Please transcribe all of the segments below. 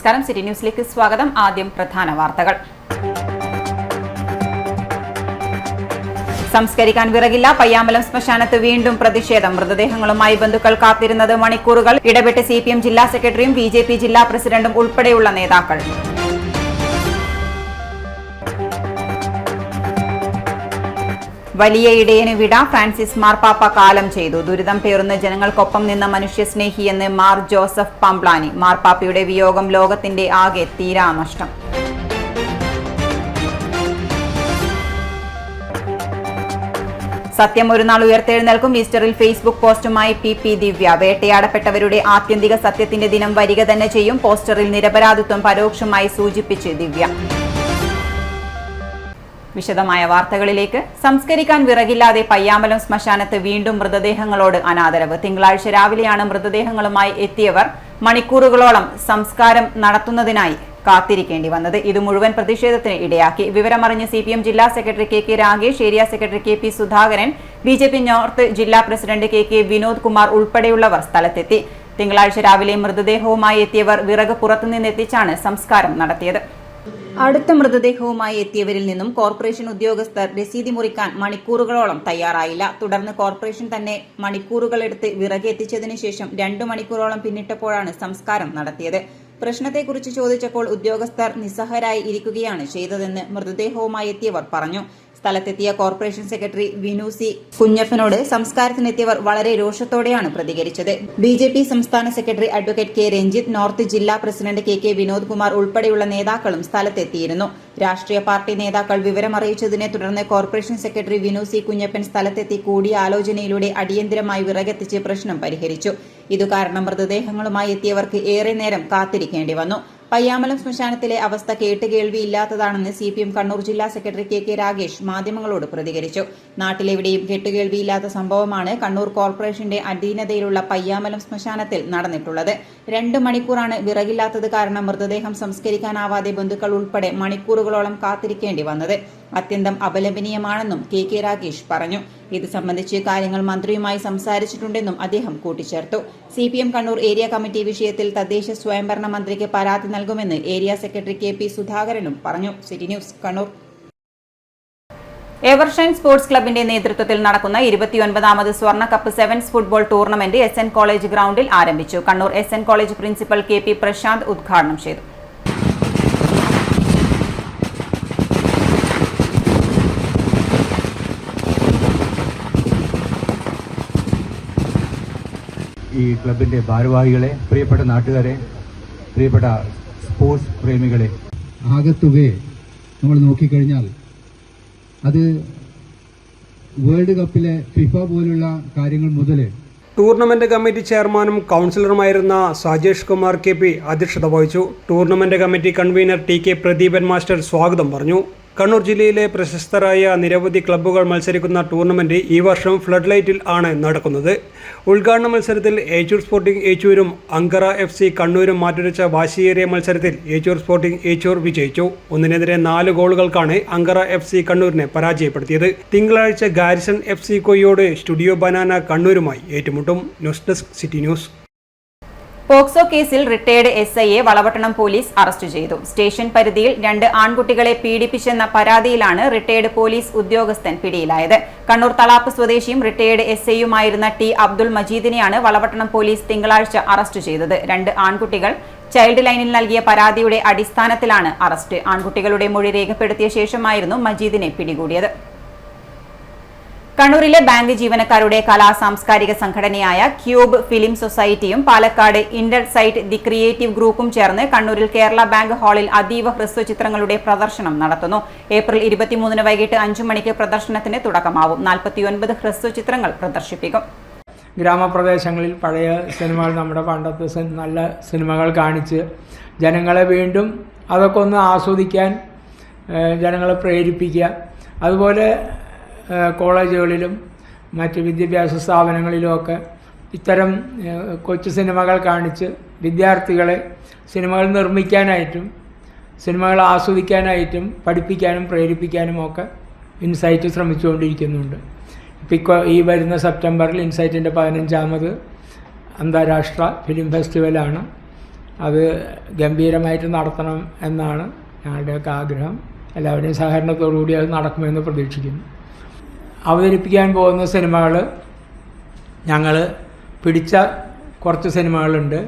നമസ്കാരം, സിറ്റി ന്യൂസിലേക്ക് സ്വാഗതം. ആദ്യം പ്രധാന വാർത്തകൾ. സംസ്കരിക്കാൻ വിറകില്ല, പയ്യാമ്പലം ശ്മശാനത്ത് വീണ്ടും പ്രതിഷേധം. മൃതദേഹങ്ങളുമായി ബന്ധുക്കൾ കാത്തിരുന്നത് മണിക്കൂറുകൾ. ഇടപെട്ട് CPM ജില്ലാ സെക്രട്ടറിയും BJP ജില്ലാ പ്രസിഡന്റും ഉൾപ്പെടെയുള്ള നേതാക്കൾ. വലിയ ഇടയന് വിട, ഫ്രാൻസിസ് മാർപ്പാപ്പ കാലം ചെയ്തു. ദുരിതം പേറുന്ന ജനങ്ങൾക്കൊപ്പം നിന്ന മനുഷ്യസ്നേഹിയെന്ന് മാർ ജോസഫ് പംപ്ലാനി. മാർപ്പാപ്പയുടെ വിയോഗം ലോകത്തിന്റെ ആകെ തീരാനഷ്ടം. സത്യം ഒരു നാൾ ഉയർത്തെഴുന്നേൽക്കും. ഈസ്റ്ററിൽ ഫേസ്ബുക്ക് പോസ്റ്റുമായി PP ദിവ്യ. വേട്ടയാടപ്പെട്ടവരുടെ ആത്യന്തിക സത്യത്തിന്റെ ദിനം വരിക തന്നെ ചെയ്യും. പോസ്റ്ററിൽ നിരപരാധിത്വം പരോക്ഷമായി സൂചിപ്പിച്ച് ദിവ്യ. വിശദമായ വാർത്തകളിലേക്ക്. സംസ്കരിക്കാൻ വിറകില്ലാതെ പയ്യാമ്പലം ശ്മശാനത്ത് വീണ്ടും മൃതദേഹങ്ങളോട് അനാദരവ്. തിങ്കളാഴ്ച രാവിലെയാണ് മൃതദേഹങ്ങളുമായി എത്തിയവർ മണിക്കൂറുകളോളം സംസ്കാരം നടത്തുന്നതിനായി കാത്തിരിക്കേണ്ടി വന്നത്. ഇത് മുഴുവൻ പ്രതിഷേധത്തിന് ഇടയാക്കി. വിവരമറിഞ്ഞ് CPM ജില്ലാ secretary KK Ragesh, area secretary KP Sudhakaran, BJP north ജില്ലാ പ്രസിഡന്റ് KK വിനോദ് കുമാർ ഉൾപ്പെടെയുള്ളവർ സ്ഥലത്തെത്തി. തിങ്കളാഴ്ച രാവിലെ മൃതദേഹവുമായി എത്തിയവർ വിറക് പുറത്തുനിന്നെത്തിച്ചാണ് സംസ്കാരം നടത്തിയത്. അടുത്ത മൃതദേഹവുമായി എത്തിയവരിൽ നിന്നും കോർപ്പറേഷൻ ഉദ്യോഗസ്ഥർ രസീതി മുറിക്കാൻ മണിക്കൂറുകളോളം തയ്യാറായില്ല. തുടർന്ന് കോർപ്പറേഷൻ തന്നെ മണിക്കൂറുകളെടുത്ത് വിറക് എത്തിച്ചതിനു ശേഷം 2 മണിക്കൂറോളം പിന്നിട്ടപ്പോഴാണ് സംസ്കാരം നടത്തിയത്. പ്രശ്നത്തെക്കുറിച്ച് ചോദിച്ചപ്പോൾ ഉദ്യോഗസ്ഥർ നിസ്സഹരായി ഇരിക്കുകയാണ് ചെയ്തതെന്ന് മൃതദേഹവുമായി എത്തിയവർ പറഞ്ഞു. സ്ഥലത്തെത്തിയ കോർപ്പറേഷൻ സെക്രട്ടറി വിനൂസി കുഞ്ഞപ്പനോട് സംസ്കാരത്തിനെത്തിയവർ വളരെ രോഷത്തോടെയാണ് പ്രതികരിച്ചത്. BJP സംസ്ഥാന secretary advocate K Ranjith, north ജില്ലാ പ്രസിഡന്റ് KK വിനോദ് കുമാർ ഉൾപ്പെടെയുള്ള നേതാക്കളും സ്ഥലത്തെത്തിയിരുന്നു. രാഷ്ട്രീയ പാർട്ടി നേതാക്കൾ വിവരമറിയിച്ചതിനെ തുടർന്ന് കോർപ്പറേഷൻ സെക്രട്ടറി വിനൂസി കുഞ്ഞപ്പൻ സ്ഥലത്തെത്തി കൂടിയാലോചനയിലൂടെ അടിയന്തരമായി വിറകെത്തിച്ച് പ്രശ്നം പരിഹരിച്ചു. ഇതുകാരണം മൃതദേഹങ്ങളുമായി എത്തിയവർക്ക് ഏറെ നേരം കാത്തിരിക്കേണ്ടി വന്നു. പയ്യാമ്പലം ശ്മശാനത്തിലെ അവസ്ഥ കേട്ടുകേൾവിയില്ലാത്തതാണെന്ന് CPM കണ്ണൂർ ജില്ലാ സെക്രട്ടറി KK രാഗേഷ് മാധ്യമങ്ങളോട് പ്രതികരിച്ചു. നാട്ടിലെവിടെയും കേട്ടുകേൾവിയില്ലാത്ത സംഭവമാണ് കണ്ണൂർ കോർപ്പറേഷന്റെ അധീനതയിലുള്ള പയ്യാമ്പലം ശ്മശാനത്തിൽ നടന്നിട്ടുള്ളത്. 2 മണിക്കൂറാണ് വിറകില്ലാത്തത് കാരണം മൃതദേഹം സംസ്കരിക്കാനാവാതെ ബന്ധുക്കൾ ഉൾപ്പെടെ മണിക്കൂറുകളോളം കാത്തിരിക്കേണ്ടി വന്നത്. അത്യന്തം അപലപനീയമാണെന്നും KK രാഗേഷ് പറഞ്ഞു. ഇത് സംബന്ധിച്ച് കാര്യങ്ങൾ മന്ത്രിയുമായി സംസാരിച്ചിട്ടുണ്ടെന്നും അദ്ദേഹം കൂട്ടിച്ചേർത്തു. CPM കണ്ണൂർ ഏരിയ കമ്മിറ്റി വിഷയത്തിൽ തദ്ദേശ സ്വയംഭരണ മന്ത്രിക്ക് പരാതി നൽകുമെന്ന് ഏരിയ സെക്രട്ടറി KP സുധാകരനും പറഞ്ഞു. City news Kannur. Evershine sports ക്ലബിന്റെ നേതൃത്വത്തിൽ നടക്കുന്ന 29ാമത് സ്വർണ്ണ cup sevens football tournament SN college ഗ്രൗണ്ടിൽ ആരംഭിച്ചു. Kannur SN college principal KP Prashanth ഉദ്ഘാടനം ചെയ്തു. ഈ ക്ലബിന്റെ ഭാരവാഹികളെ, പ്രിയപ്പെട്ട നാട്ടുകാരെ, പ്രിയപ്പെട്ട സ്പോർട്സ് പ്രേമികളെ, ആകത്തുകയെ നമ്മൾ നോക്കിക്കഴിഞ്ഞാൽ അത് വേൾഡ് കപ്പിലെ FIFA പോലുള്ള കാര്യങ്ങൾ മുതൽ ടൂർണമെന്റ് കമ്മിറ്റി ചെയർമാനും കൗൺസിലറുമായിരുന്ന സാജേഷ് കുമാർ KP അധ്യക്ഷത വഹിച്ചു. Tournament committee convener TK Pradeepan master സ്വാഗതം പറഞ്ഞു. കണ്ണൂർ ജില്ലയിലെ പ്രശസ്തരായ നിരവധി ക്ലബ്ബുകൾ മത്സരിക്കുന്ന ടൂർണമെന്റ് ഈ വർഷം ഫ്ലഡ് ലൈറ്റിൽ ആണ് നടക്കുന്നത്. ഉദ്ഘാടന മത്സരത്തിൽ ഏച്ചൂർ സ്പോർട്ടിംഗ് ഏച്ചൂരും അങ്കറ FC കണ്ണൂരും മാറ്റുരച്ച വാശിയേറിയ മത്സരത്തിൽ ഏച്ചൂർ സ്പോർട്ടിംഗ് ഏച്ചൂർ വിജയിച്ചു. 1-നെതിരെ 4 ഗോളുകൾക്കാണ് അങ്കറ FC കണ്ണൂരിനെ പരാജയപ്പെടുത്തിയത്. തിങ്കളാഴ്ച Garrison FC Koyyode studio banana കണ്ണൂരുമായി ഏറ്റുമുട്ടും. News desk city news. POCSO കേസിൽ റിട്ടയർഡ് SIയെ വളപട്ടണം പോലീസ് അറസ്റ്റ് ചെയ്തു. സ്റ്റേഷൻ പരിധിയിൽ 2 ആൺകുട്ടികളെ പീഡിപ്പിച്ചെന്ന പരാതിയിലാണ് റിട്ടയർഡ് പോലീസ് ഉദ്യോഗസ്ഥൻ പിടിയിലായത്. കണ്ണൂർ തളാപ്പ് സ്വദേശിയും റിട്ടയർഡ് SIയുമായിരുന്ന T അബ്ദുൾ മജീദിനെയാണ് വളപട്ടണം പോലീസ് തിങ്കളാഴ്ച അറസ്റ്റ് ചെയ്തത്. 2 ആൺകുട്ടികൾ ചൈൽഡ് ലൈനിൽ നൽകിയ പരാതിയുടെ അടിസ്ഥാനത്തിലാണ് അറസ്റ്റ്. ആൺകുട്ടികളുടെ മൊഴി രേഖപ്പെടുത്തിയ ശേഷമായിരുന്നു മജീദിനെ പിടികൂടിയത്. കണ്ണൂരിലെ ബാങ്ക് ജീവനക്കാരുടെ കലാ സാംസ്കാരിക സംഘടനയായ ക്യൂബ് ഫിലിം സൊസൈറ്റിയും പാലക്കാട് ഇന്റർസൈറ്റ് ദി ക്രിയേറ്റീവ് ഗ്രൂപ്പും ചേർന്ന് കണ്ണൂരിൽ കേരള ബാങ്ക് ഹാളിൽ അതീവ ഹ്രസ്വചിത്രങ്ങളുടെ പ്രദർശനം നടത്തുന്നു. ഏപ്രിൽ 23 വൈകിട്ട് 5 മണിക്ക് പ്രദർശനത്തിന് തുടക്കമാവും. 49 ഹ്രസ്വചിത്രങ്ങൾ പ്രദർശിപ്പിക്കും. ഗ്രാമപ്രദേശങ്ങളിൽ പഴയ സിനിമകൾ, നമ്മുടെ പണ്ടത്തെ നല്ല സിനിമകൾ കാണിച്ച് ജനങ്ങളെ വീണ്ടും അതൊക്കെ ഒന്ന് ആസ്വദിക്കാൻ ജനങ്ങളെ പ്രേരിപ്പിക്കുക. അതുപോലെ കോളേജുകളിലും മറ്റ് വിദ്യാഭ്യാസ സ്ഥാപനങ്ങളിലുമൊക്കെ ഇത്തരം കൊച്ചു സിനിമകൾ കാണിച്ച് വിദ്യാർത്ഥികളെ സിനിമകൾ നിർമ്മിക്കാനായിട്ടും സിനിമകൾ ആസ്വദിക്കാനായിട്ടും പഠിപ്പിക്കാനും പ്രേരിപ്പിക്കാനും ഒക്കെ ഇൻസൈറ്റ് ശ്രമിച്ചുകൊണ്ടിരിക്കുന്നുണ്ട്. ഇപ്പോൾ ഈ വരുന്ന സെപ്റ്റംബറിൽ ഇൻസൈറ്റിൻ്റെ 15ാമത് അന്താരാഷ്ട്ര ഫിലിം ഫെസ്റ്റിവലാണ്. അത് ഗംഭീരമായിട്ട് നടത്തണം എന്നാണ് ഞങ്ങളുടെയൊക്കെ ആഗ്രഹം. എല്ലാവരുടെയും സഹകരണത്തോടുകൂടി അത് നടക്കുമെന്ന് പ്രതീക്ഷിക്കുന്നു. അവതരിപ്പിക്കാൻ പോകുന്ന സിനിമകൾ ഞങ്ങൾ പിടിച്ച കുറച്ച് സിനിമകളുണ്ട്.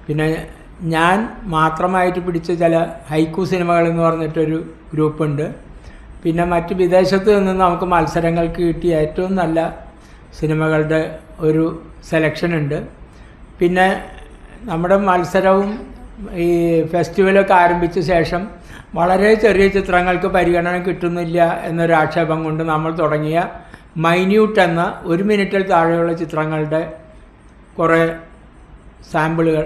പിന്നെ ഞാൻ മാത്രമായിട്ട് പിടിച്ച ചില ഹൈക്കു സിനിമകൾ എന്ന് പറഞ്ഞിട്ടൊരു ഗ്രൂപ്പുണ്ട്. പിന്നെ മറ്റ് വിദേശത്ത് നിന്ന് നമുക്ക് മത്സരങ്ങൾക്ക് കിട്ടിയ ഏറ്റവും നല്ല സിനിമകളുടെ ഒരു സെലക്ഷൻ ഉണ്ട്. പിന്നെ നമ്മുടെ മത്സരവും ഈ ഫെസ്റ്റിവലൊക്കെ ആരംഭിച്ച ശേഷം വളരെ ചെറിയ ചിത്രങ്ങൾക്ക് പരിഗണന കിട്ടുന്നില്ല എന്നൊരു ആക്ഷേപം കൊണ്ട് നമ്മൾ തുടങ്ങിയ മൈന്യൂട്ട് എന്ന 1 മിനിറ്റിൽ താഴെയുള്ള ചിത്രങ്ങളുടെ കുറേ സാമ്പിളുകൾ,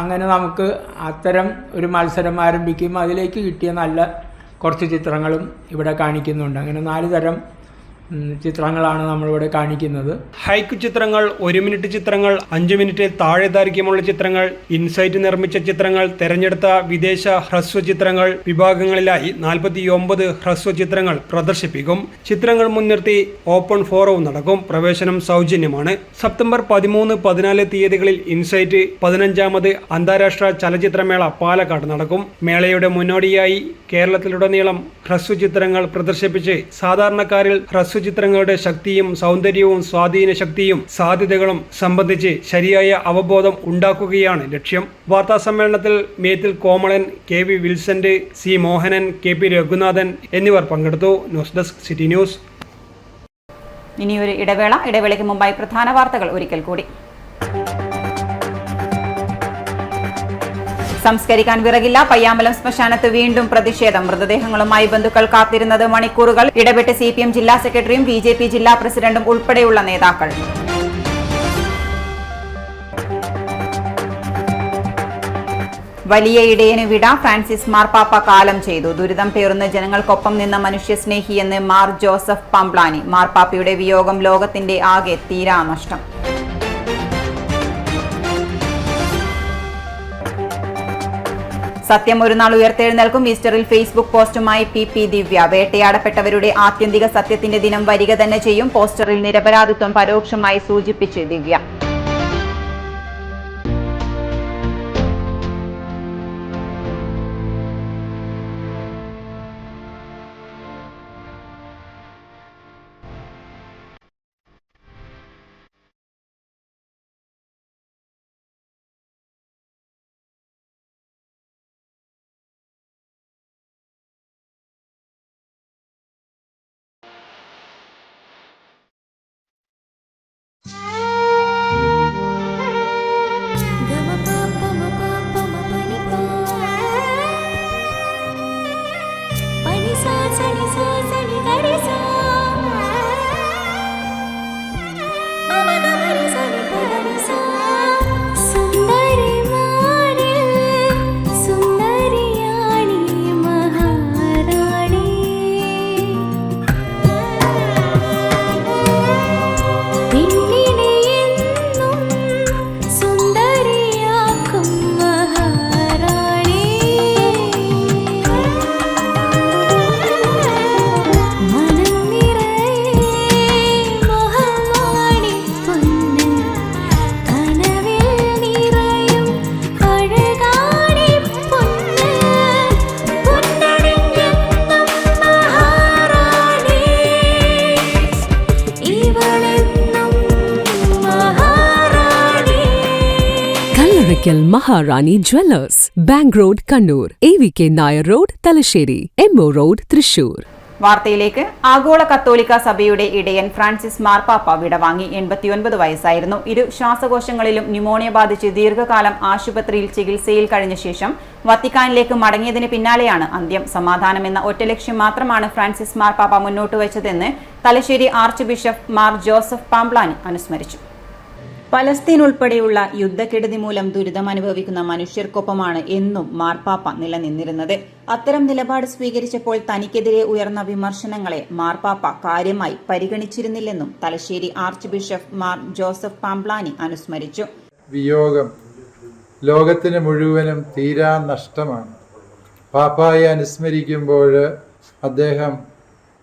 അങ്ങനെ നമുക്ക് അത്തരം ഒരു മത്സരം ആരംഭിക്കും. അതിലേക്ക് കിട്ടിയ നല്ല കുറച്ച് ചിത്രങ്ങളും ഇവിടെ കാണിക്കുന്നുണ്ട്. അങ്ങനെ 4 തരം ചിത്രങ്ങളാണ് നമ്മളിവിടെ കാണിക്കുന്നത്. ഹൈക്കു ചിത്രങ്ങൾ, 1 മിനിറ്റ് ചിത്രങ്ങൾ, 5 മിനിറ്റ് താഴെ ദൈർഘ്യമുള്ള ചിത്രങ്ങൾ, ഇൻസൈറ്റ് നിർമ്മിച്ച ചിത്രങ്ങൾ, തെരഞ്ഞെടുത്ത വിദേശ ഹ്രസ്വ ചിത്രങ്ങൾ വിഭാഗങ്ങളിലായി 49 ഹ്രസ്വ ചിത്രങ്ങൾ പ്രദർശിപ്പിക്കും. ചിത്രങ്ങൾ മുൻനിർത്തി ഓപ്പൺ ഫോറവും നടക്കും. പ്രവേശനം സൗജന്യമാണ്. സെപ്റ്റംബർ 13, 14 തീയതികളിൽ ഇൻസൈറ്റ് 15ാമത് അന്താരാഷ്ട്ര ചലച്ചിത്രമേള പാലക്കാട് നടക്കും. മേളയുടെ മുന്നോടിയായി കേരളത്തിലുടനീളം ഹ്രസ്വചിത്രങ്ങൾ പ്രദർശിപ്പിച്ച് സാധാരണക്കാരിൽ ഹ്രസ്വചിത്രങ്ങളുടെ ശക്തിയും സൗന്ദര്യവും സ്വാധീന ശക്തിയും സാധ്യതകളും സംബന്ധിച്ച് ശരിയായ അവബോധം ഉണ്ടാക്കുകയാണ് ലക്ഷ്യം. വാർത്താ സമ്മേളനത്തിൽ മേത്തിൽ Komalan, KV വിൽസന്റ്, C Mohanan, KP Raghunathan എന്നിവർ പങ്കെടുത്തു. News desk city news. ഇനിയൊരു ഇടവേള. ഇടവേളയ്ക്ക് മുമ്പായി പ്രധാന വാർത്തകൾ ഒരിക്കൽ കൂടി. സംസ്കരിക്കാൻ വിറകില്ല, പയ്യാമ്പലം ശ്മശാനത്ത് വീണ്ടും പ്രതിഷേധം. മൃതദേഹങ്ങളുമായി ബന്ധുക്കൾ കാത്തിരുന്നത് മണിക്കൂറുകൾ. ഇടപെട്ട് CPM ജില്ലാ സെക്രട്ടറിയും BJP ജില്ലാ പ്രസിഡന്റും ഉൾപ്പെടെയുള്ള നേതാക്കൾ. വലിയ ഇടയന് വിട, ഫ്രാൻസിസ് മാർപ്പാപ്പ കാലം ചെയ്തു. ദുരിതം പേറുന്ന ജനങ്ങൾക്കൊപ്പം നിന്ന മനുഷ്യസ്നേഹിയെന്ന് മാർ ജോസഫ് പാംപ്ലാനി. മാർപ്പാപ്പയുടെ വിയോഗം ലോകത്തിന്റെ ആകെ തീരാനഷ്ടം. സത്യം ഒരു നാൾ ഉയർത്തെഴുന്നേൽക്കും. ഈസ്റ്ററിൽ ഫേസ്ബുക്ക് പോസ്റ്റുമായി PP ദിവ്യ. വേട്ടയാടപ്പെട്ടവരുടെ ആത്യന്തിക സത്യത്തിന്റെ ദിനം വരിക തന്നെ ചെയ്യും. പോസ്റ്ററിൽ നിരപരാധിത്വം പരോക്ഷമായി സൂചിപ്പിച്ച് ദിവ്യ. Maharani Jewellers, Bank Road, Kannur, AVK Nair Road, Talasheri, MO Road, Thrissur. വാർത്തയിലേക്ക്. ആഗോള കത്തോലിക്ക സഭയുടെ ഇടയൻ ഫ്രാൻസിസ് മാർപ്പാപ്പ വിടവാങ്ങി. 89 വയസ്സായിരുന്നു. 2 ശ്വാസകോശങ്ങളിലും ന്യൂമോണിയ ബാധിച്ച് ദീർഘകാലം ആശുപത്രിയിൽ ചികിത്സയിൽ കഴിഞ്ഞ ശേഷം വത്തിക്കാനിലേക്ക് മടങ്ങിയതിന് പിന്നാലെയാണ് അന്ത്യം. സമാധാനം എന്ന ഒറ്റ ലക്ഷ്യം മാത്രമാണ് ഫ്രാൻസിസ് മാർപ്പാപ്പ മുന്നോട്ട് വെച്ചതെന്ന് Thalassery archbishop Mar Joseph Pamplany അനുസ്മരിച്ചു. പലസ്തീൻ ഉൾപ്പെടെയുള്ള യുദ്ധക്കെടുതി മൂലം ദുരിതമനുഭവിക്കുന്ന മനുഷ്യർക്കൊപ്പമാണ് എന്നും മാർപ്പാപ്പ നിലനിന്നിരുന്നത്. അത്തരം നിലപാട് സ്വീകരിച്ചപ്പോൾ തനിക്കെതിരെ ഉയർന്ന വിമർശനങ്ങളെ മാർപ്പാപ്പ കാര്യമായി പരിഗണിച്ചിരുന്നില്ലെന്നും Thalassery archbishop Mar Joseph Pamplany അനുസ്മരിച്ചു. വിയോഗം ലോകത്തിന് മുഴുവനും തീരാ നഷ്ടമാണ്. പാപ്പായെ അനുസ്മരിക്കുമ്പോൾ അദ്ദേഹം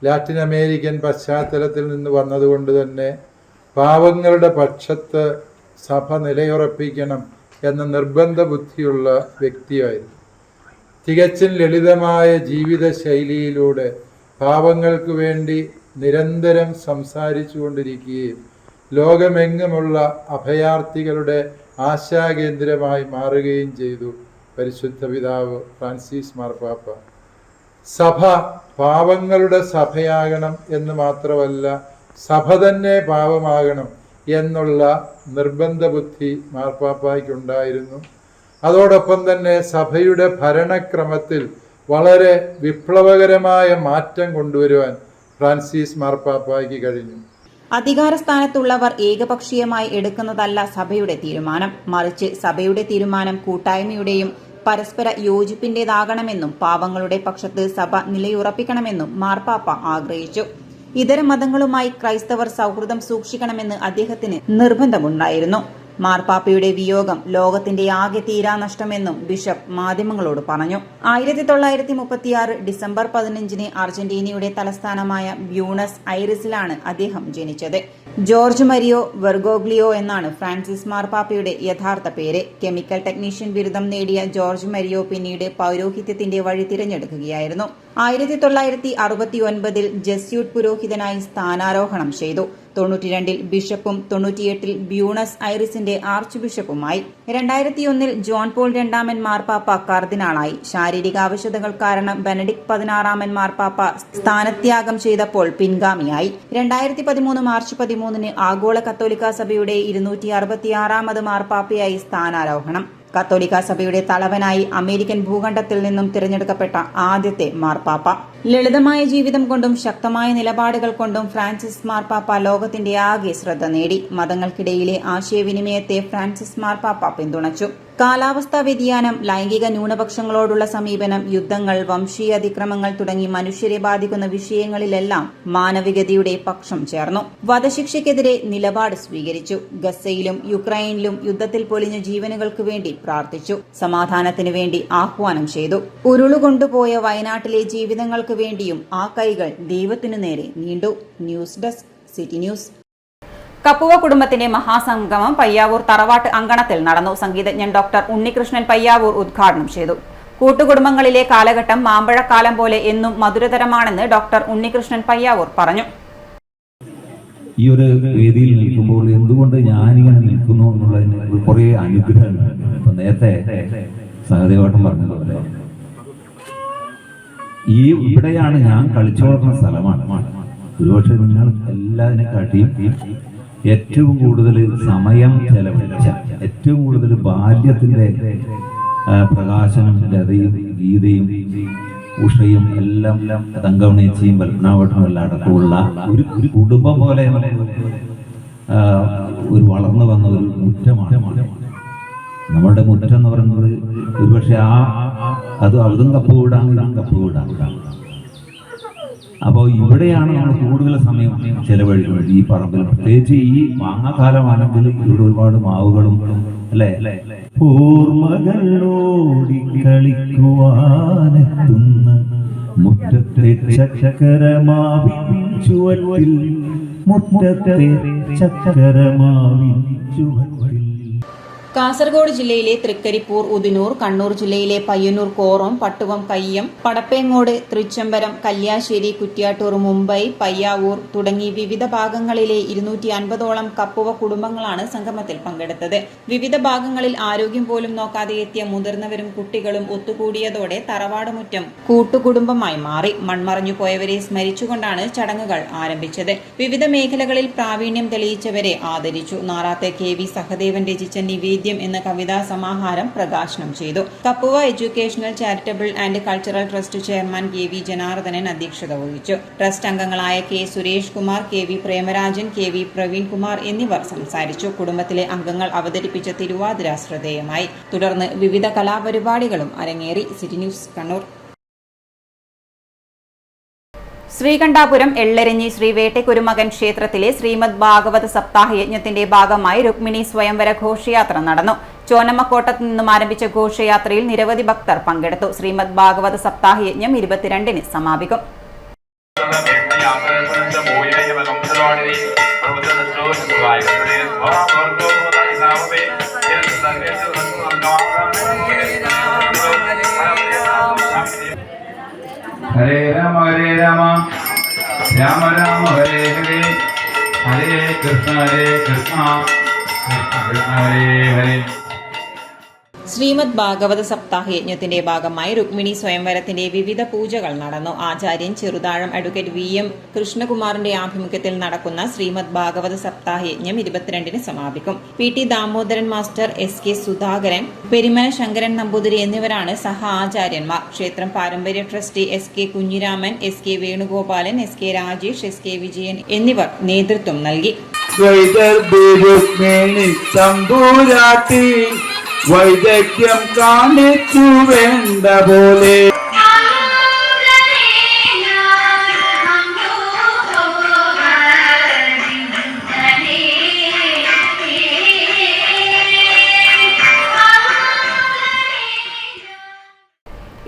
ലാറ്റിൻ അമേരിക്കൻ പശ്ചാത്തലത്തിൽ നിന്ന് വന്നതുകൊണ്ട് തന്നെ പാവങ്ങളുടെ പക്ഷത്ത് സഭ നിലയുറപ്പിക്കണം എന്ന നിർബന്ധ ബുദ്ധിയുള്ള വ്യക്തിയായിരുന്നു. തികച്ചും ലളിതമായ ജീവിത ശൈലിയിലൂടെ പാവങ്ങൾക്ക് വേണ്ടി നിരന്തരം സംസാരിച്ചു കൊണ്ടിരിക്കുകയും ലോകമെങ്ങുമുള്ള അഭയാർത്ഥികളുടെ ആശാകേന്ദ്രമായി മാറുകയും ചെയ്തു പരിശുദ്ധ പിതാവ് ഫ്രാൻസിസ് മാർപ്പാപ്പ. സഭ പാവങ്ങളുടെ സഭയാകണം എന്ന് മാത്രമല്ല, സഭ തന്നെ പാവമാകണം എന്നുള്ള നിർബന്ധ ബുദ്ധി മാർപ്പാപ്പായ്ക്കുണ്ടായിരുന്നു. അതോടൊപ്പം തന്നെ സഭയുടെ ഭരണക്രമത്തിൽ വളരെ വിപ്ലവകരമായ മാറ്റം കൊണ്ടുവരുവാൻ ഫ്രാൻസിസ് മാർപ്പാപ്പായ്ക്ക് കഴിഞ്ഞു. അധികാരസ്ഥാനത്തുള്ളവർ ഏകപക്ഷീയമായി എടുക്കുന്നതല്ല സഭയുടെ തീരുമാനം, മറിച്ച് സഭയുടെ തീരുമാനം കൂട്ടായ്മയുടെയും പരസ്പര യോജിപ്പിന്റേതാകണമെന്നും പാവങ്ങളുടെ പക്ഷത്ത് സഭ നിലയുറപ്പിക്കണമെന്നും മാർപ്പാപ്പ ആഗ്രഹിച്ചു. ഇതര മതങ്ങളുമായി ക്രൈസ്തവർ സൗഹൃദം സൂക്ഷിക്കണമെന്ന് അദ്ദേഹത്തിന് നിർബന്ധമുണ്ടായിരുന്നു. മാർപ്പാപ്പയുടെ വിയോഗം ലോകത്തിന്റെ ആകെ തീരാനഷ്ടമെന്നും ബിഷപ്പ് മാധ്യമങ്ങളോട് പറഞ്ഞു. 1936 ഡിസംബർ 15 അർജന്റീനയുടെ തലസ്ഥാനമായ ബ്യൂണസ് ഐറിസിലാണ് അദ്ദേഹം ജനിച്ചത്. ജോർജ് മരിയോ വെർഗോഗ്ലിയോ എന്നാണ് ഫ്രാൻസിസ് മാർപ്പാപ്പയുടെ യഥാർത്ഥ പേര്. കെമിക്കൽ ടെക്നീഷ്യൻ ബിരുദം നേടിയ ജോർജ് മരിയോ പിന്നീട് പൗരോഹിത്യത്തിന്റെ വഴി തിരഞ്ഞെടുക്കുകയായിരുന്നു. 1969 ജസ്യൂട്ട് പുരോഹിതനായി സ്ഥാനാരോഹണം ചെയ്തു. 92 ബിഷപ്പും 98 ബ്യൂണസ് ഐറിസിന്റെ ആർച്ച് ബിഷപ്പുമായി. 2001 ജോൺ പോൾ രണ്ടാമൻ മാർപ്പാപ്പ കർദിനാളായി. ശാരീരിക ആവശ്യതകൾ കാരണം ബെനഡിക്ട് 16 മാർപ്പാപ്പ സ്ഥാനത്യാഗം ചെയ്തപ്പോൾ പിൻഗാമിയായി. 2013 മാർച്ച് 13 ആഗോള കത്തോലിക്ക സഭയുടെ 266 മാർപ്പാപ്പയായി സ്ഥാനാരോഹണം. കത്തോലിക്ക സഭയുടെ തലവനായി അമേരിക്കൻ ഭൂഖണ്ഡത്തിൽ നിന്നും തിരഞ്ഞെടുക്കപ്പെട്ട ആദ്യത്തെ മാർപ്പാപ്പ. ലളിതമായ ജീവിതം കൊണ്ടും ശക്തമായ നിലപാടുകൾ കൊണ്ടും ഫ്രാൻസിസ് മാർപ്പാപ്പ ലോകത്തിന്റെ ആകെ ശ്രദ്ധ നേടി. മതങ്ങൾക്കിടയിലെ ആശയവിനിമയത്തെ ഫ്രാൻസിസ് മാർപ്പാപ്പ പിന്തുണച്ചു. കാലാവസ്ഥാ വ്യതിയാനം, ലൈംഗിക ന്യൂനപക്ഷങ്ങളോടുള്ള സമീപനം, യുദ്ധങ്ങൾ, വംശീയ അതിക്രമങ്ങൾ തുടങ്ങി മനുഷ്യരെ ബാധിക്കുന്ന വിഷയങ്ങളിലെല്ലാം മാനവികതയുടെ പക്ഷം ചേർന്നു. വധശിക്ഷയ്ക്കെതിരെ നിലപാട് സ്വീകരിച്ചു. ഗസയിലും യുക്രൈനിലും യുദ്ധത്തിൽ പൊലിഞ്ഞ ജീവനുകൾക്ക് വേണ്ടി പ്രാർത്ഥിച്ചു. സമാധാനത്തിന് വേണ്ടി ആഹ്വാനം ചെയ്തു. ഉരുളുകൊണ്ടുപോയ വയനാട്ടിലെ ജീവിതങ്ങൾക്ക് വേണ്ടിയും ആ കൈകൾ ദൈവത്തിനു നേരെ നീണ്ടു. News desk, city news. Kappuva കുടുംബത്തിന്റെ മഹാസംഗമം പയ്യാവൂർ തറവാട്ട് അങ്കണത്തിൽ നടന്നു. സംഗീതജ്ഞൻ ഡോക്ടർ ഉണ്ണികൃഷ്ണൻ പയ്യാവൂർ ഉദ്ഘാടനം ചെയ്തു. കൂട്ടുകുടുംബങ്ങളിലെ കാലഘട്ടം മാമ്പഴക്കാലം പോലെ എന്നും മധുരതരമാണെന്ന് ഡോക്ടർ ഉണ്ണികൃഷ്ണൻ പയ്യാവൂർ പറഞ്ഞു. ഈ ഒരു വേദിയിൽ നിൽക്കുമ്പോൾ എന്തുകൊണ്ട് ഞാനിങ്ങനെ നിൽക്കുന്നു എന്നുള്ളതിന് കുറേ അനുഗ്രഹങ്ങളുണ്ട്. ഇപ്പൊ നേരത്തെ സഹദേവട്ടം പറഞ്ഞതുപോലെ ഇവിടെയാണ് ഞാൻ കളിച്ചു വളർന്ന സ്ഥലമാണ്. ഒരുപക്ഷെ നിങ്ങൾ എല്ലാതിനെക്കാട്ടിയും ഏറ്റവും കൂടുതൽ സമയം ചെലവഴിച്ച, ഏറ്റവും കൂടുതൽ ബാല്യത്തിന്റെ പ്രകാശനം, ലതയും ഗീതയും ഉഷയും എല്ലാം തങ്കവണേച്ചിയും പത്മനാഭട്ടും എല്ലാം അടക്കമുള്ള ഒരു കുടുംബം പോലെ ഒരു വളർന്നു വന്ന ഒരു മുറ്റമാണ് നമ്മുടെ മുറ്റം എന്ന് പറയുന്നത്. ഒരുപക്ഷെ അതും കപ്പ് വീടാണ്, ഇതും കപ്പ് വീടാണ്. അപ്പോൾ ഇവിടെയാണ് നമ്മൾ കൂടുതൽ സമയം ചെലവഴിക്കുന്നത്, ഈ പറമ്പിൽ. പ്രത്യേകിച്ച് ഈ മാങ്ങാക്കാലമാണെങ്കിൽ ഇവിടെ ഒരുപാട് മാവുകളും അല്ലേ ഓർമ്മകളോടി കളിക്കുവാനെത്തുന്ന മുറ്റത്തെ ചക്കരമാവിൻ ചുവട്ടിൽ, മുറ്റത്തെ ചക്കരമാവിൻ ചുവട്ടിൽ. കാസർഗോഡ് ജില്ലയിലെ തൃക്കരിപ്പൂർ, ഉദിനൂർ, കണ്ണൂർ ജില്ലയിലെ പയ്യന്നൂർ, കോറോം, പട്ടുവം, കയ്യം, പടപ്പേങ്ങോട്, തൃച്ചംബരം, കല്യാശ്ശേരി, കുറ്റ്യാട്ടൂർ, മുംബൈ, പയ്യാവൂർ തുടങ്ങി വിവിധ ഭാഗങ്ങളിലെ 250ഓളം കപ്പുവ കുടുംബങ്ങളാണ് സംഗമത്തിൽ പങ്കെടുത്തത്. വിവിധ ഭാഗങ്ങളിൽ ആരോഗ്യം പോലും നോക്കാതെ എത്തിയ മുതിർന്നവരും കുട്ടികളും ഒത്തുകൂടിയതോടെ തറവാട് മുറ്റം കൂട്ടുകുടുംബമായി മാറി. മൺമറഞ്ഞു പോയവരെ സ്മരിച്ചുകൊണ്ടാണ് ചടങ്ങുകൾ ആരംഭിച്ചത്. വിവിധ മേഖലകളിൽ പ്രാവീണ്യം തെളിയിച്ചവരെ ആദരിച്ചു. നാറാത്തെ KV സഹദേവൻ രചിച്ച നിവേദ്യം എന്ന കവിതാ സമാഹാരം പ്രകാശനം ചെയ്തു. Kappuva educational charitable and cultural trust chairman KV Janardhanan അധ്യക്ഷത വഹിച്ചു. ട്രസ്റ്റ് അംഗങ്ങളായ K Suresh Kumar, KV Premarajan, KV Praveen Kumar എന്നിവർ സംസാരിച്ചു. കുടുംബത്തിലെ അംഗങ്ങൾ അവതരിപ്പിച്ച തിരുവാതിര ശ്രദ്ധേയമായി. തുടർന്ന് വിവിധ കലാപരിപാടികളും അരങ്ങേറി. City news, Kannur. ശ്രീകണ്ഠാപുരം എള്ളെരിഞ്ഞി ശ്രീ വേട്ടക്കുരുമകൻ ക്ഷേത്രത്തിലെ ശ്രീമദ് ഭാഗവത സപ്താഹ യജ്ഞത്തിന്റെ ഭാഗമായി രുക്മിണി സ്വയംവര ഘോഷയാത്ര നടന്നു. ചോനമ്മക്കോട്ടത്ത് നിന്നും ആരംഭിച്ച ഘോഷയാത്രയിൽ നിരവധി ഭക്തർ പങ്കെടുത്തു. ശ്രീമദ് ഭാഗവത സപ്താഹ യജ്ഞം 22-ന് സമാപിക്കും. ഹരേ രാമ രാമ രാമ ഹരേ ഹരേ ഹരേ കൃഷ്ണ കൃഷ്ണ കൃഷ്ണ ഹരേ ഹരേ. ശ്രീമദ് ഭാഗവത സപ്താഹ യജ്ഞത്തിന്റെ ഭാഗമായി രുക്മിണി സ്വയംവരത്തിന്റെ വിവിധ പൂജകൾ നടന്നു. ആചാര്യൻ ചെറുതാഴം അഡ്വക്കേറ്റ് VM കൃഷ്ണകുമാറിന്റെ ആഭിമുഖ്യത്തിൽ നടക്കുന്ന ശ്രീമദ് ഭാഗവത സപ്താഹ യജ്ഞം 22-ന് സമാപിക്കും. PT Damodaran master, SK Sudhakaran, Perimana Sankaran Namboothiri എന്നിവരാണ് സഹ ആചാര്യന്മാർ. ക്ഷേത്രം പാരമ്പര്യ trustee SK Kunhiraman, SK Venugopalan, SK Rajesh, SK Vijayan എന്നിവർ നേതൃത്വം നൽകി. വൈദഗ്ധ്യം കാണിച്ചു വേണ്ട പോലെ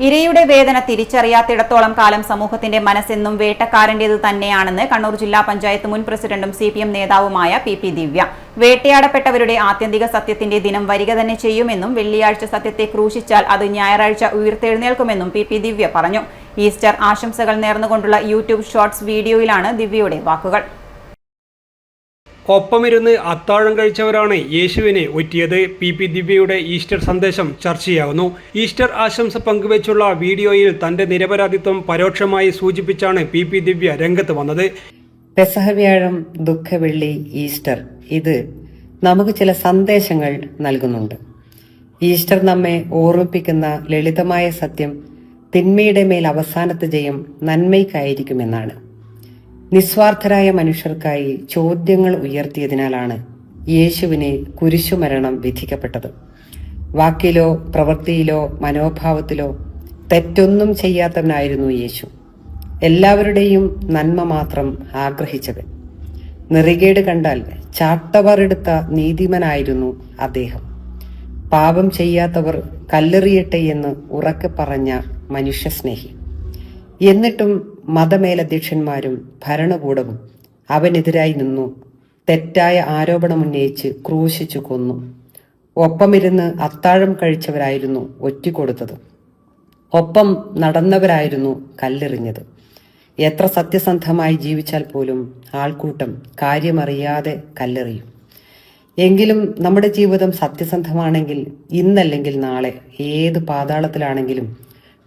ഇരയുടെ വേദന തിരിച്ചറിയാത്തിടത്തോളം കാലം സമൂഹത്തിന്റെ മനസ്സെന്നും വേട്ടക്കാരന്റേത് തന്നെയാണെന്ന് കണ്ണൂർ ജില്ലാ പഞ്ചായത്ത് മുൻ പ്രസിഡന്റും CPM നേതാവുമായ PP ദിവ്യ. വേട്ടയാടപ്പെട്ടവരുടെ ആത്യന്തിക സത്യത്തിന്റെ ദിനം വരിക തന്നെ ചെയ്യുമെന്നും വെള്ളിയാഴ്ച സത്യത്തെ ക്രൂശിച്ചാൽ അത് ഞായറാഴ്ച ഉയർത്തെഴുന്നേൽക്കുമെന്നും PP ദിവ്യ പറഞ്ഞു. ഈസ്റ്റർ ആശംസകൾ നേർന്നുകൊണ്ടുള്ള യൂട്യൂബ് ഷോർട്സ് വീഡിയോയിലാണ് ദിവ്യയുടെ വാക്കുകൾ. ഒപ്പമിരുന്ന് അത്താഴം കഴിച്ചവരാണ് യേശുവിനെ ഒറ്റിയത്. PP ദിവ്യയുടെ ഈസ്റ്റർ സന്ദേശം ചർച്ചയാകുന്നു. ഈസ്റ്റർ ആശംസ പങ്കുവെച്ചുള്ള വീഡിയോയിൽ തന്റെ നിരപരാധിത്വം പരോക്ഷമായി സൂചിപ്പിച്ചാണ് PP ദിവ്യ രംഗത്ത് വന്നത്. പെസഹ വ്യാഴം, ദുഃഖവെള്ളി, ഈസ്റ്റർ ഇത് നമുക്ക് ചില സന്ദേശങ്ങൾ നൽകുന്നുണ്ട്. ഈസ്റ്റർ നമ്മെ ഓർമ്മിപ്പിക്കുന്ന ലളിതമായ സത്യം തിന്മയുടെ മേൽ അവസാനത്തെ ജയം നന്മയ്ക്കായിരിക്കുമെന്നാണ്. നിസ്വാർത്ഥരായ മനുഷ്യർക്കായി ചോദ്യങ്ങൾ ഉയർത്തിയതിനാലാണ് യേശുവിനെ കുരിശുമരണം വിധിക്കപ്പെട്ടത്. വാക്കിലോ പ്രവൃത്തിയിലോ മനോഭാവത്തിലോ തെറ്റൊന്നും ചെയ്യാത്തവനായിരുന്നു യേശു. എല്ലാവരുടെയും നന്മ മാത്രം ആഗ്രഹിച്ചവൻ. നെറികേട് കണ്ടാൽ ചാട്ടവാറെടുത്ത നീതിമാനായിരുന്നു അദ്ദേഹം. പാപം ചെയ്യാത്തവർ കല്ലെറിയട്ടെ എന്ന് ഉറക്കെ പറഞ്ഞ മനുഷ്യസ്നേഹി. എന്നിട്ടും മതമേലധ്യക്ഷന്മാരും ഭരണകൂടവും അവനെതിരായി നിന്നു തെറ്റായ ആരോപണമുന്നയിച്ച് ക്രൂശിച്ചു കൊന്നു. ഒപ്പമിരുന്ന് അത്താഴം കഴിച്ചവരായിരുന്നു ഒറ്റിക്കൊടുത്തത്. ഒപ്പം നടന്നവരായിരുന്നു കല്ലെറിഞ്ഞത്. എത്ര സത്യസന്ധമായി ജീവിച്ചാൽ പോലും ആൾക്കൂട്ടം കാര്യമറിയാതെ കല്ലെറിയും. എങ്കിലും നമ്മുടെ ജീവിതം സത്യസന്ധമാണെങ്കിൽ ഇന്നല്ലെങ്കിൽ നാളെ ഏത് പാതാളത്തിലാണെങ്കിലും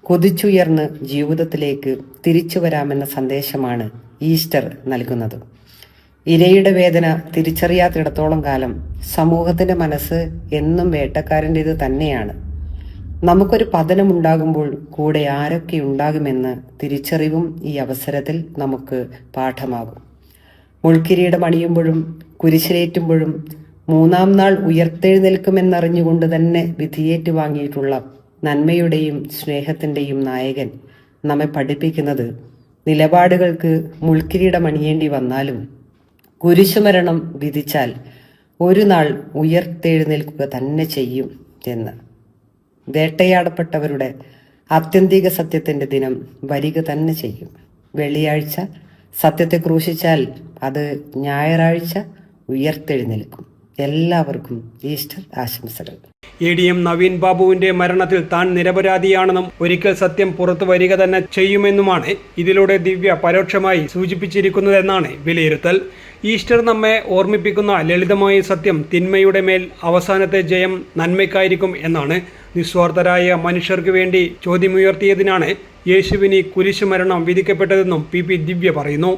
കുതിച്ചുയർന്ന് ജീവിതത്തിലേക്ക് തിരിച്ചു വരാമെന്ന സന്ദേശമാണ് ഈസ്റ്റർ നൽകുന്നത്. ഇരയുടെ വേദന തിരിച്ചറിയാത്തിടത്തോളം കാലം സമൂഹത്തിന്റെ മനസ്സ് എന്നും വേട്ടക്കാരൻ്റേത് തന്നെയാണ്. നമുക്കൊരു പതനമുണ്ടാകുമ്പോൾ കൂടെ ആരൊക്കെ ഉണ്ടാകുമെന്ന് തിരിച്ചറിവും ഈ അവസരത്തിൽ നമുക്ക് പാഠമാകും. മുൾക്കിരീടം അണിയുമ്പോഴും കുരിശിലേറ്റുമ്പോഴും 3-ാം നാൾ ഉയർത്തെഴുന്നേൽക്കുമെന്നറിഞ്ഞുകൊണ്ട് തന്നെ വിധിയേറ്റു വാങ്ങിയിട്ടുള്ള നന്മയുടെയും സ്നേഹത്തിൻ്റെയും നായകൻ നമ്മെ പഠിപ്പിക്കുന്നത് നിലപാടുകൾക്ക് മുൾക്കിരീടം അണിയേണ്ടി വന്നാലും കുരിശുമരണം വിധിച്ചാൽ ഒരു നാൾ ഉയർത്തെഴുന്നേൽക്കുക തന്നെ ചെയ്യും എന്ന്. വേട്ടയാടപ്പെട്ടവരുടെ ആത്യന്തിക സത്യത്തിൻ്റെ ദിനം വരിക തന്നെ ചെയ്യും. വെള്ളിയാഴ്ച സത്യത്തെ ക്രൂശിച്ചാൽ അത് ഞായറാഴ്ച ഉയർത്തെഴുന്നേൽക്കും. എല്ലാവർക്കും ഈസ്റ്റർ ആശംസകൾ. ADM നവീൻ ബാബുവിന്റെ മരണത്തിൽ താൻ നിരപരാധിയാണെന്നും ഒരിക്കൽ സത്യം പുറത്തു വരിക തന്നെ ചെയ്യുമെന്നുമാണ് ഇതിലൂടെ ദിവ്യ പരോക്ഷമായി സൂചിപ്പിച്ചിരിക്കുന്നതെന്നാണ് വിലയിരുത്തൽ. ഈസ്റ്റർ നമ്മെ ഓർമ്മിപ്പിക്കുന്ന ലളിതമായ സത്യം തിന്മയുടെ മേൽ അവസാനത്തെ ജയം നന്മയ്ക്കായിരിക്കും എന്നാണ്. നിസ്വാർത്ഥരായ മനുഷ്യർക്ക് വേണ്ടി ചോദ്യമുയർത്തിയതിനാണ് യേശുവിന് കുരിശുമരണം വിധിക്കപ്പെട്ടതെന്നും PP ദിവ്യ പറയുന്നു.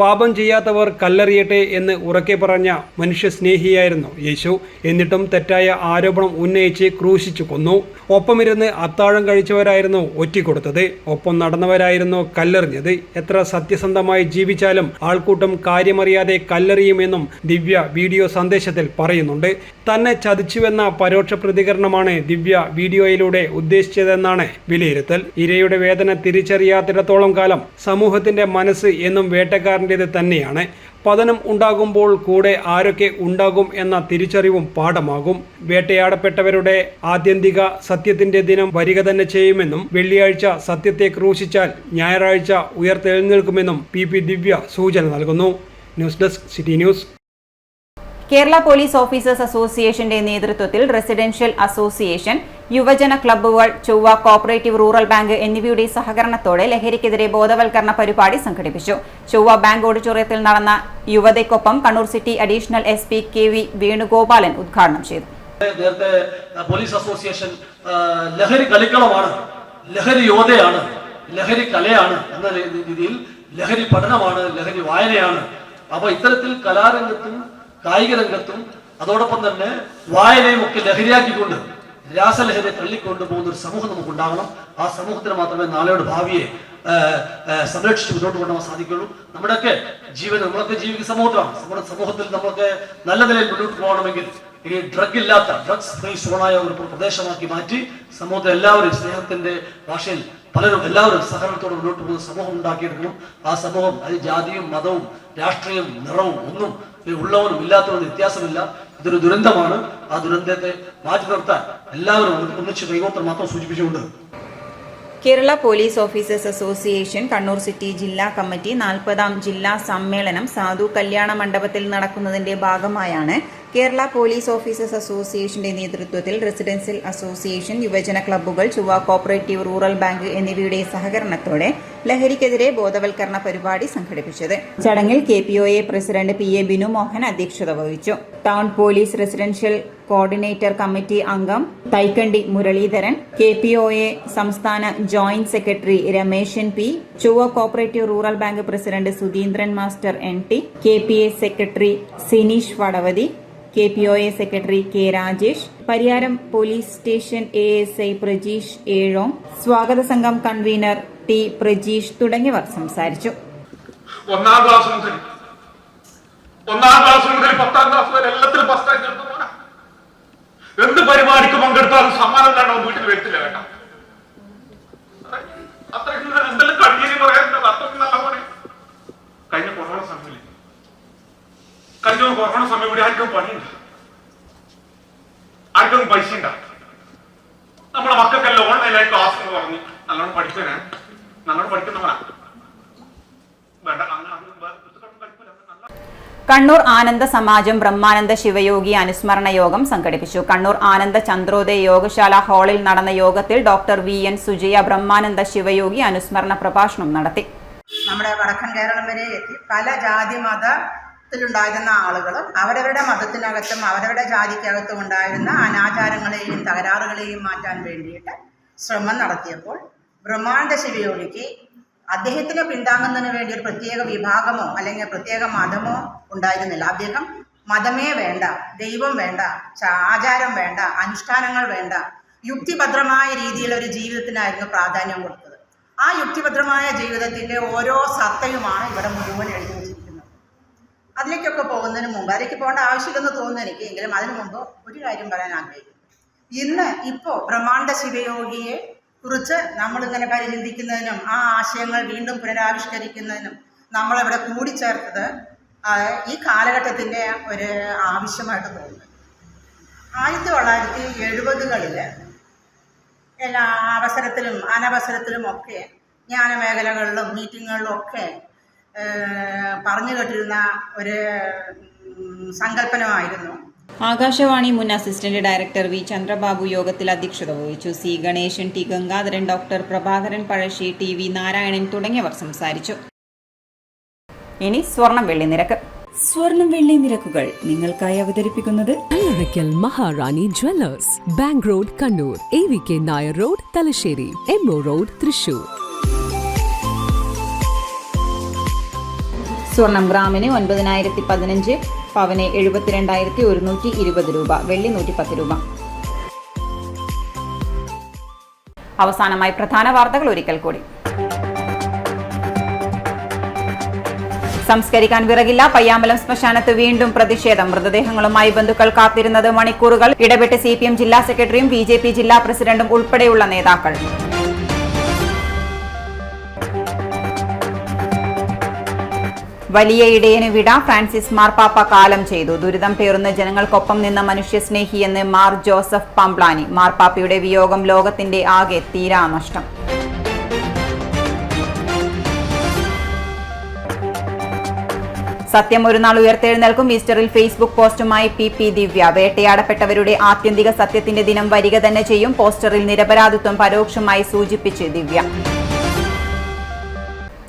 പാപം ചെയ്യാത്തവർ കല്ലെറിയട്ടെ എന്ന് ഉറക്കെ പറഞ്ഞ മനുഷ്യസ്നേഹിയായിരുന്നു യേശു. എന്നിട്ടും തെറ്റായ ആരോപണം ഉന്നയിച്ച് ക്രൂശിച്ചു കൊന്നു. ഒപ്പമിരുന്ന് അത്താഴം കഴിച്ചവരായിരുന്നു ഒറ്റിക്കൊടുത്തത്. ഒപ്പം നടന്നവരായിരുന്നു കല്ലെറിഞ്ഞത്. എത്ര സത്യസന്ധമായി ജീവിച്ചാലും ആൾക്കൂട്ടം കാര്യമറിയാതെ കല്ലെറിയുമെന്നും ദിവ്യ വീഡിയോ സന്ദേശത്തിൽ പറയുന്നുണ്ട്. തന്നെ ചതിച്ചുവെന്ന പരോക്ഷ പ്രതികരണമാണ് ദിവ്യ വീഡിയോയിലൂടെ ഉദ്ദേശിച്ചതെന്നാണ് വിലയിരുത്തൽ. ഇരയുടെ വേദന തിരിച്ചറിയാത്തിടത്തോളം കാലം സമൂഹത്തിന്റെ മനസ്സ് എന്നും വേട്ടക്കാരൻ്റേത് തന്നെയാണ്. പതനം ഉണ്ടാകുമ്പോൾ കൂടെ ആരൊക്കെ ഉണ്ടാകും എന്ന തിരിച്ചറിവും പാഠമാകും. വേട്ടയാടപ്പെട്ടവരുടെ ആത്യന്തിക സത്യത്തിന്റെ ദിനം വരിക തന്നെ ചെയ്യുമെന്നും വെള്ളിയാഴ്ച സത്യത്തെ ക്രൂശിച്ചാൽ ഞായറാഴ്ച ഉയർത്തെഴുന്നേൽക്കുമെന്നും PP ദിവ്യ സൂചന നൽകുന്നു. News desk city news. Kerala police officers അസോസിയേഷന്റെ നേതൃത്വത്തിൽ റെസിഡൻഷ്യൽ അസോസിയേഷൻ യുവജന ക്ലബ്ബുകൾ, ചൊവ്വ കോഓപ്പറേറ്റീവ് റൂറൽ ബാങ്ക് എന്നിവയുടെ സഹകരണത്തോടെ ലഹരിക്കെതിരെ ബോധവൽക്കരണ പരിപാടി സംഘടിപ്പിച്ചു. ചൊവ്വ ബാങ്ക് ഓഡിറ്റോറിയത്തിൽ നടന്ന യുവതയ്ക്കൊപ്പം Kannur city additional SP KV Venugopalan ഉദ്ഘാടനം ചെയ്തു. നേരത്തെ പോലീസ് അസോസിയേഷൻ ലഹരി കളിക്കളമാണ്, ലഹരി യോധയാണ്, ലഹരി കലയാണ് എന്ന രീതിയിൽ ലഹരി പഠനമാണ്, ലഹരി വായനയാണ്. അപ്പൊ ഇത്തരത്തിൽ കലാരംഗത്തും കായിക രംഗത്തും അതോടൊപ്പം തന്നെ വായനയും ഒക്കെ ലഹരിയാക്കിക്കൊണ്ട് രാസലഹരി തള്ളിക്കൊണ്ടു പോകുന്ന ഒരു സമൂഹം നമുക്കുണ്ടാകണം. ആ സമൂഹത്തിന് മാത്രമേ നാളെയുടെ ഭാവിയെ സംരക്ഷിച്ച് മുന്നോട്ട് കൊണ്ടുപോകാൻ സാധിക്കുള്ളൂ. നമ്മുടെയൊക്കെ ജീവൻ, നമ്മളൊക്കെ ജീവിക്കുന്ന സമൂഹത്തിലാണ്. നമ്മുടെ സമൂഹത്തിൽ നമ്മളൊക്കെ നല്ല നിലയിൽ മുന്നോട്ട് പോകണമെങ്കിൽ ഈ ഡ്രഗ്സ് ഫ്രീ സോണായ ഒരു പ്രദേശമാക്കി മാറ്റി സമൂഹത്തെ എല്ലാവരും സ്നേഹത്തിന്റെ ഭാഷയിൽ എല്ലാവരും സഹകരണത്തോടെ മുന്നോട്ട് പോകുന്ന സമൂഹം ഉണ്ടാക്കിയെടുക്കണം. ആ സമൂഹം അത് ജാതിയും മതവും രാഷ്ട്രീയം നിറവും ഒന്നും ഉള്ളവനും ഇല്ലാത്തവനും വ്യത്യാസമില്ല. ഇതൊരു ദുരന്തമാണ്. ആ ദുരന്തത്തെ മാറ്റി നിർത്താൻ എല്ലാവരും ഒന്നിച്ച് കൈകോത്രം മാത്രം സൂചിപ്പിച്ചുകൊണ്ട് Kerala police officers association Kannur city ജില്ലാ കമ്മിറ്റി 40ാം ജില്ലാ സമ്മേളനം സാധു കല്യാണ മണ്ഡപത്തിൽ നടക്കുന്നതിന്റെ ഭാഗമായാണ് കേരള പോലീസ് ഓഫീസേഴ്സ് അസോസിയേഷന്റെ നേതൃത്വത്തിൽ റെസിഡൻഷ്യൽ അസോസിയേഷൻ, യുവജന ക്ലബ്ബുകൾ, ചൊവ്വ കോഓപ്പറേറ്റീവ് റൂറൽ ബാങ്ക് എന്നിവയുടെ സഹകരണത്തോടെ ലഹരിക്കെതിരെ ബോധവൽക്കരണ പരിപാടി സംഘടിപ്പിച്ചത്. ചടങ്ങിൽ KPOA president PA Binu Mohan അധ്യക്ഷത വഹിച്ചു. Town police residential coordinator committee അംഗം തൈക്കണ്ടി മുരളീധരൻ, KPOA സംസ്ഥാന joint secretary Rameshan P, Chovva cooperative rural bank president Sudheendran master NT, KPA secretary Sineesh Vadavathi, KPOA secretary K Rajesh, Pariyaram police station ASI Prajeesh Ezhome, സ്വാഗത സംഘം കൺവീനർ T പ്രജീഷ് തുടങ്ങിയവർ സംസാരിച്ചു. ഒന്നാം ക്ലാസ് മുതൽ 10ാം ക്ലാസ് വരെ എല്ലാത്തിലും ഫസ്റ്റ് എന്ത് പരിപാടിക്ക് പങ്കെടുത്താലും സമ്മാനം വേണം, വീട്ടിൽ വരുത്തില്ല വേണ്ട. അത്രയ്ക്ക് എന്തെങ്കിലും കഴിഞ്ഞു പറയാൻ അത്രയ്ക്ക് നല്ല പോലെ. കഴിഞ്ഞ കൊറോണ സമയം കൂടി ആർക്കും പണിയുണ്ട്, ആർക്കും പൈസ ഉണ്ടാ. നമ്മളെ മക്കൾക്കെല്ലാം ഓൺലൈനായി ക്ലാസ് എന്ന് പറഞ്ഞ് നല്ലോണം പഠിക്കാനാ, നല്ലോണം പഠിക്കുന്നവനാ വേണ്ട. കണ്ണൂർ ആനന്ദ സമാജം ബ്രഹ്മാനന്ദ ശിവയോഗി അനുസ്മരണ യോഗം സംഘടിപ്പിച്ചു. കണ്ണൂർ ആനന്ദ ചന്ദ്രോദയ യോഗശാല ഹാളിൽ നടന്ന യോഗത്തിൽ ഡോക്ടർ VN സുജയ ബ്രഹ്മാനന്ദ ശിവയോഗി അനുസ്മരണ പ്രഭാഷണം നടത്തി. നമ്മുടെ വടക്കൻ കേരളം വരെ എത്തി പല ജാതി മതത്തിലുണ്ടായിരുന്ന ആളുകൾ അവരവരുടെ മതത്തിനകത്തും അവരവരുടെ ജാതിക്കകത്തും ഉണ്ടായിരുന്ന അനാചാരങ്ങളെയും തകരാറുകളെയും മാറ്റാൻ വേണ്ടിയിട്ട് ശ്രമം നടത്തിയപ്പോൾ ബ്രഹ്മാനന്ദ ശിവയോഗിക്ക് അദ്ദേഹത്തിന് പിന്താങ്ങുന്നതിന് വേണ്ടി ഒരു പ്രത്യേക വിഭാഗമോ അല്ലെങ്കിൽ പ്രത്യേക മതമോ ഉണ്ടായിരുന്നില്ല. അദ്ദേഹം മതമേ വേണ്ട, ദൈവം വേണ്ട, ആചാരം വേണ്ട, അനുഷ്ഠാനങ്ങൾ വേണ്ട, യുക്തിഭദ്രമായ രീതിയിലൊരു ജീവിതത്തിനായിരുന്നു പ്രാധാന്യം കൊടുത്തത്. ആ യുക്തിഭദ്രമായ ജീവിതത്തിൻ്റെ ഓരോ സത്തയുമാണ് ഇവിടെ മുഴുവൻ എഴുതി വച്ചിരിക്കുന്നത്. അതിലേക്കൊക്കെ പോകുന്നതിന് മുമ്പ്, അതിലേക്ക് പോകേണ്ട ആവശ്യമില്ലെന്ന് തോന്നുന്നു എനിക്ക്, എങ്കിലും അതിനു മുമ്പ് ഒരു കാര്യം പറയാൻ ആഗ്രഹിക്കുന്നു. ഇപ്പോൾ ബ്രഹ്മാനന്ദ ശിവയോഗിയെ കുറിച്ച് നമ്മളിങ്ങനെ പരിചിന്തിക്കുന്നതിനും ആ ആശയങ്ങൾ വീണ്ടും പുനരാവിഷ്കരിക്കുന്നതിനും നമ്മളിവിടെ കൂടിച്ചേർത്തത് ഈ കാലഘട്ടത്തിൻ്റെ ഒരു ആവശ്യമായിട്ട് തോന്നുന്നു. 1970കളിൽ എല്ലാ അവസരത്തിലും അനവസരത്തിലും ഒക്കെ ജ്ഞാനമേഖലകളിലും മീറ്റിങ്ങുകളിലും ഒക്കെ പറഞ്ഞു കേട്ടിരുന്ന ഒരു സങ്കല്പനമായിരുന്നു. ആകാശവാണി മുൻ അസിസ്റ്റന്റ് ഡയറക്ടർ V ചന്ദ്രബാബു യോഗത്തിൽ അധ്യക്ഷത വഹിച്ചു. C Ganesan, T Gangadharan, doctor Prabhakaran Pazhassi, TV Narayanan തുടങ്ങിയവർ സംസാരിച്ചു. ഇനി സ്വർണം വെള്ളി നിരക്ക്. സ്വർണം വെള്ളി നിരക്കുകൾ നിങ്ങൾക്കായി അവതരിപ്പിക്കുന്നത് Allarakkal Maharani jewellers, bank road Kannur, AVK Nair road Thalassery, MO road Thrissur. സ്വർണം ഗ്രാമിന് 9,015, പവന് 72,120 രൂപ, വെള്ളി 110 രൂപ. അവസാനമായി പ്രധാന വാർത്തകൾ ഒരിക്കൽ കൂടി. സംസ്കരിക്കാൻ വിറകില്ല, പയ്യാമ്പലം ശ്മശാനത്ത് വീണ്ടും പ്രതിഷേധം. മൃതദേഹങ്ങളുമായി ബന്ധുക്കൾ കാത്തിരുന്നത് മണിക്കൂറുകൾ. ഇടപെട്ട് CPM ജില്ലാ സെക്രട്ടറിയും BJP ജില്ലാ പ്രസിഡന്റും ഉൾപ്പെടെയുള്ള നേതാക്കൾ. വലിയ ഇടയന് വിട, ഫ്രാൻസിസ് മാർപ്പാപ്പ കാലം ചെയ്തു. ദുരിതം പേറുന്ന ജനങ്ങൾക്കൊപ്പം നിന്ന മനുഷ്യസ്നേഹിയെന്ന് മാർ ജോസഫ് പംപ്ലാനി. മാർപ്പാപ്പയുടെ വിയോഗം ലോകത്തിന്റെ ആകെ തീരാനഷ്ടം. സത്യം ഒരു നാൾ ഉയർത്തെഴുന്നേൽക്കും. ഈസ്റ്ററിൽ ഫേസ്ബുക്ക് പോസ്റ്റുമായി പി ദിവ്യ. വേട്ടയാടപ്പെട്ടവരുടെ ആത്യന്തിക സത്യത്തിന്റെ ദിനം വരിക തന്നെ ചെയ്യും. പോസ്റ്ററിൽ നിരപരാധിത്വം പരോക്ഷമായി സൂചിപ്പിച്ച് ദിവ്യ.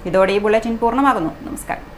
ഇതോടെ ഈ ബുള്ളറ്റിൻ പൂർണ്ണമാകുന്നു. നമസ്കാരം.